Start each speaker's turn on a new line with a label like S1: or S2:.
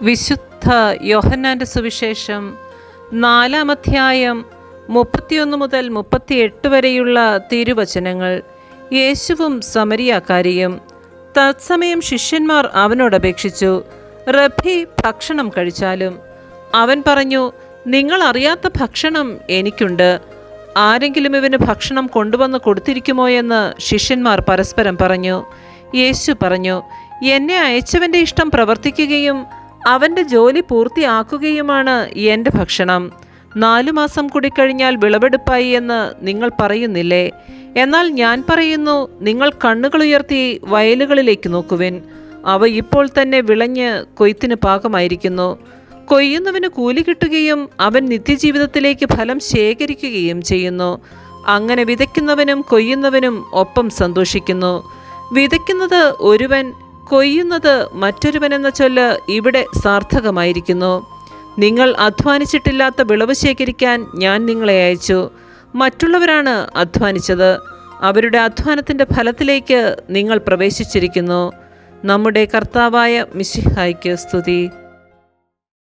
S1: വിശുദ്ധ യോഹന്നാൻ്റെ സുവിശേഷം 4-ാം അധ്യായം 31 മുതൽ 38 വരെയുള്ള തിരുവചനങ്ങൾ. യേശുവും സമരിയാക്കാരിയും. തത്സമയം ശിഷ്യന്മാർ അവനോടപേക്ഷിച്ചു, റബ്ബി, ഭക്ഷണം കഴിച്ചാലും. അവൻ പറഞ്ഞു, നിങ്ങൾ അറിയാത്ത ഭക്ഷണം എനിക്കുണ്ട്. ആരെങ്കിലും ഇവന് ഭക്ഷണം കൊണ്ടുവന്ന് കൊടുത്തിരിക്കുമോ എന്ന് ശിഷ്യന്മാർ പരസ്പരം പറഞ്ഞു. യേശു പറഞ്ഞു, എന്നെ അയച്ചവൻ്റെ ഇഷ്ടം പ്രവർത്തിക്കുകയും അവൻ്റെ ജോലി പൂർത്തിയാക്കുകയുമാണ് എൻ്റെ ഭക്ഷണം. 4 മാസം കൂടി കഴിഞ്ഞാൽ വിളവെടുപ്പായി എന്ന് നിങ്ങൾ പറയുന്നില്ലേ? എന്നാൽ ഞാൻ പറയുന്നു, നിങ്ങൾ കണ്ണുകളുയർത്തി വയലുകളിലേക്ക് നോക്കുവിൻ. അവ ഇപ്പോൾ തന്നെ വിളഞ്ഞ് കൊയ്ത്തിന് പാകമായിരിക്കുന്നു. കൊയ്യുന്നവന് കൂലി കിട്ടുകയും അവൻ നിത്യജീവിതത്തിലേക്ക് ഫലം ശേഖരിക്കുകയും ചെയ്യുന്നു. അങ്ങനെ വിതയ്ക്കുന്നവനും കൊയ്യുന്നവനും ഒപ്പം സന്തോഷിക്കുന്നു. വിതയ്ക്കുന്നത് ഒരുവൻ, കൊയ്യുന്നത് മറ്റൊരുവൻ എന്ന ചൊല്ല് ഇവിടെ സാർത്ഥകമായിരിക്കുന്നു. നിങ്ങൾ അധ്വാനിച്ചിട്ടില്ലാത്ത വിളവ് ശേഖരിക്കാൻ ഞാൻ നിങ്ങളെ അയച്ചു. മറ്റുള്ളവരാണ് അധ്വാനിച്ചത്. അവരുടെ അധ്വാനത്തിൻ്റെ ഫലത്തിലേക്ക് നിങ്ങൾ പ്രവേശിച്ചിരിക്കുന്നു. നമ്മുടെ കർത്താവായ മിശിഹായ്ക്ക് സ്തുതി.